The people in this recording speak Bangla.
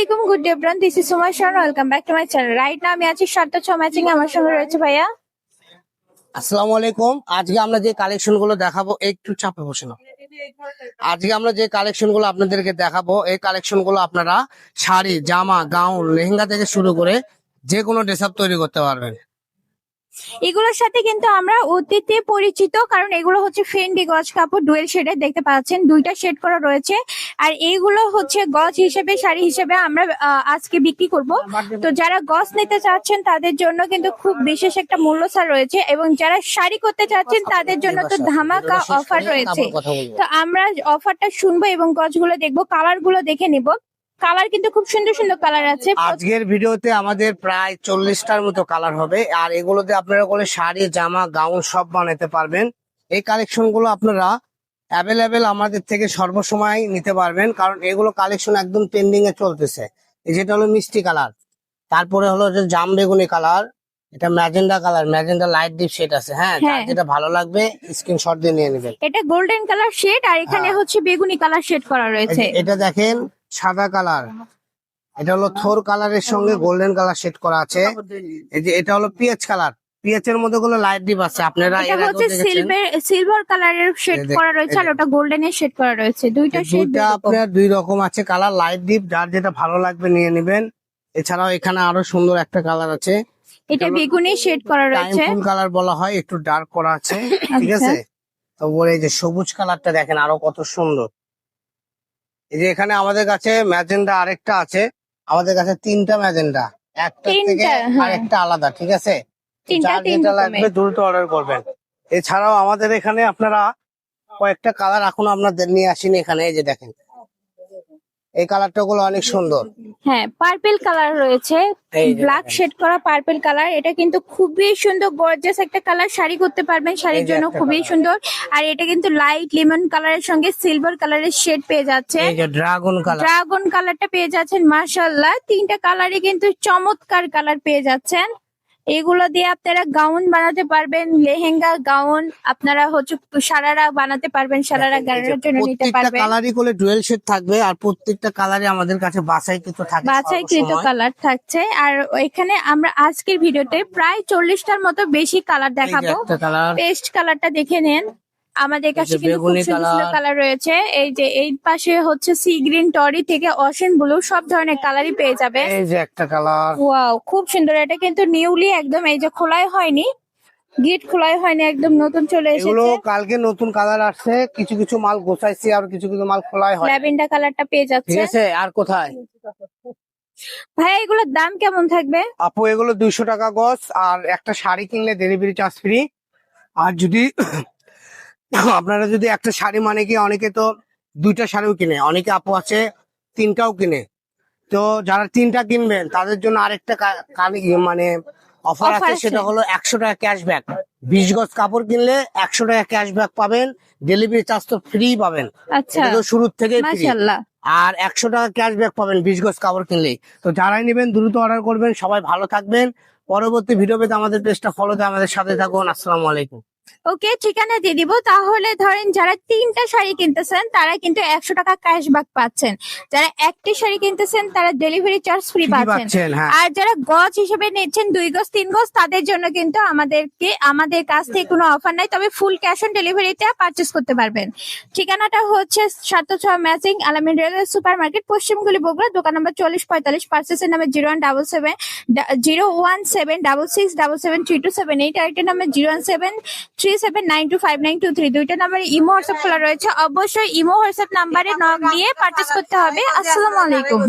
আলাইকুম, good day everyone, this is Sumai Shan, welcome back to my channel. Right now আমি আছি 7/6 ম্যাচিং এ, আমার সঙ্গে রয়েছে ভাইয়া। আসসালামু আলাইকুম। আজকে আমরা যে কালেকশন গুলো দেখাবো, একটু চাপে বসে নাও। আজকে আমরা যে কালেকশন গুলো আপনাদেরকে দেখাবো, এই কালেকশন গুলো আপনারা শাড়ি, জামা, গাউন, লেহেঙ্গা থেকে শুরু করে যে কোনো ড্রেস আপ তৈরি করতে পারবেন। এগুলোর সাথে কিন্তু আমরা অতীতে পরিচিত, কারণ এগুলো হচ্ছে ফেন্ডি গজ কাপড়, ডুয়েল শেডে দেখতে পাচ্ছেন, দুইটা শেড করা রয়েছে। আর এইগুলো হচ্ছে গজ হিসেবে, শাড়ি হিসেবে আমরা আজকে বিক্রি করব। তো যারা গজ নিতে চাচ্ছেন তাদের জন্য কিন্তু খুব বিশেষ একটা মূল্য ছাড় রয়েছে, এবং যারা শাড়ি করতে চাচ্ছেন তাদের জন্য তো ধামাকা অফার রয়েছে। তো আমরা অফারটা শুনবো এবং গজগুলো দেখবো, কালার গুলো দেখে নিব। কালার কিন্তু খুব সুন্দর সুন্দর কালার আছে। আজকের ভিডিওতে আমাদের প্রায় 40টার মতো কালার হবে, আর এগুলোতে আপনারা করে শাড়ি, জামা, গাউন সব বানাতে পারবেন। এই কালেকশন গুলো আপনারা অ্যাভেলেবেল আমাদের থেকে সর্বসময় নিতে পারবেন, কারণ এগুলো কালেকশন একদম ট্রেন্ডিং এ চলতেছে। এই যেটা হলো মিষ্টি কালার, তারপরে হলো যে জাম বেগুনি কালার, এটা magenta colour, magenta light deep shade আছে। হ্যাঁ, যার যেটা ভালো লাগবে স্ক্রিনশট দিয়ে নিয়ে নেবেন। এটা গোল্ডেন কালার শেড, আর এখানে হচ্ছে বেগুনি কালার শেড করা রয়েছে। এটা দেখেন সাদা কালার, এটা হলো থোর কালারের সঙ্গে গোল্ডেন কালার শেড করা আছে। এই যে এটা হলো পিএচ কালার, পিএচ এর মধ্যে গুলো লাইট ডিপ আছে, আপনারা এটা হচ্ছে সিলভার কালারের শেড করা রয়েছে, আর ওটা গোল্ডেন এর শেড করা রয়েছে। দুইটা শেড আপনার দুই রকম আছে কালার, লাইট ডিপ, যার যেটা ভালো লাগবে নিয়ে নেবেন। এছাড়াও এখানে আরো সুন্দর একটা কালার আছে, এটা বেগুনি শেড করা রয়েছে, ফুল কালার বলা হয়, একটু ডার্ক করা আছে, ঠিক আছে। তারপরে এই যে সবুজ কালারটা দেখেন আরো কত সুন্দর। এই যে এখানে আমাদের কাছে ম্যাজেন্ডা আরেকটা আছে, আমাদের কাছে 3টা ম্যাজেন্ডা, একটা থেকে আরেকটা আলাদা, ঠিক আছে। যার যেটা লাগবে দ্রুত অর্ডার করবেন। এছাড়াও আমাদের এখানে আপনারা কয়েকটা কালার এখনো আপনাদের নিয়ে আসেনি এখানে। এই যে দেখেন এই কালারটা গুলো অনেক সুন্দর। হ্যাঁ, পার্পল কালার রয়েছে, ব্ল্যাক শেড করা পার্পল কালার। এটা কিন্তু খুবই সুন্দর, গর্জিয়াস একটা কালার, শাড়ি করতে পারবেন, শাড়ির জন্য খুবই সুন্দর। আর এটা কিন্তু লাইট লেমন কালারের সঙ্গে সিলভার কালারের শেড পেয়ে যাচ্ছে। এই যে ড্রাগন কালারটা পেয়ে যাচ্ছেন। মাশাআল্লাহ, 3টা কালারই কিন্তু চমৎকার কালার পেয়ে যাচ্ছেন। এগুলো দিয়ে আপনারা গাউন বানাতে পারবেন, লেহেঙ্গা, গাউন, আপনারা হচ্ছে সারারা বানাতে পারবেন, সারারা গানের জন্য নিতে পারবেন। প্রত্যেকটা কালারই করে ডুয়েল শেড থাকবে, আর প্রত্যেকটা কালারই আমাদের কাছে বাছাইকৃত থাকবে, বাছাইকৃত কালার থাকছে। আর এখানে আমরা আজকের ভিডিওতে প্রায় 40টার মতো বেশি কালার দেখাবো। পেস্ট কালারটা দেখে নেন, আমাদের কাছে কিন্তু খুব সুন্দর কালার রয়েছে। এই যে এই পাশে হচ্ছে সি গ্রিন, টরি থেকে অসেন ব্লু, সব ধরনের কালারই পেয়ে যাবে। এই যে একটা কালার, ওয়াও, খুব সুন্দর। এটা কিন্তু নিউলি একদম, এই যে খোলাই হয়নি, গেট খোলাই হয়নি, একদম নতুন চলে এসেছে। কালকে নতুন কালার আসছে, কিছু কিছু মাল গোছাইছি, আর কিছু কিছু মাল খোলাই হয়। ল্যাভেন্ডার কালারটা পেয়ে যাচ্ছে, ঠিক আছে। আর কোথায় ভাই এগুলোর দাম কেমন থাকবে? আপু এগুলো 200 টাকা গজ, আর একটা শাড়ি কিনলে ডেলিভারি চার্জ ফ্রি। আর যদি আপনারা যদি একটা শাড়ি, মানে কি অনেকে তো 2টা শাড়িও কিনে, অনেকে আপু আছে 3টাও কিনে। তো যারা 3টা কিনবেন তাদের জন্য আরেকটা মানে অফার আছে, সেটা হলো 100 টাকা ক্যাশব্যাক। 20 গজ কাপড় কিনলে 100 টাকা ক্যাশব্যাক পাবেন, ডেলিভারি চার্জ তো ফ্রি পাবেন। আচ্ছা, তো শুরুর থেকে মাশাআল্লাহ। আর 100 টাকা ক্যাশব্যাক পাবেন 20 গজ কাপড় কিনলেই। তো যারাই নেবেন দ্রুত অর্ডার করবেন। সবাই ভালো থাকবেন। পরবর্তী ভিডিও পেতে আমাদের পেজটা ফলো দিয়ে আমাদের সাথে থাকুন। আসসালামু আলাইকুম। ওকে, ঠিকানা দিয়ে দিব। তাহলে ধরেন যারা 3টা শাড়ি কিনতেছেন তারা কিন্তু 100 টাকা ক্যাশব্যাক পাচ্ছেন, যারা একটি শাড়ি কিনতেছেন তারা ডেলিভারি চার্জ ফ্রি পাচ্ছেন। আর যারা গজ হিসেবে নিচ্ছেন 2 গজ 3 গজ, তাদের জন্য কিন্তু আমাদের কাছ থেকে কোনো অফার নাই, তবে ফুল ক্যাশ অন ডেলিভারিতে পারচেস করতে পারবেন। ঠিকানাটা হচ্ছে 7/6 ম্যাচিং, আলামিন রেলওয়ে সুপার মার্কেট, পশ্চিমগুলি, বগুড়া, দোকান নম্বর 4045। পার্সেসের নাম্বার 01776773278, আরেকটা নাম্বার 01737925923। দুইটা নাম্বারে ইমো হোয়াটসঅ্যাপ খোলা রয়েছে, অবশ্যই ইমো হোয়াটসঅ্যাপ নাম্বারে নক দিয়ে পারচেস করতে হবে। আসসালামু আলাইকুম।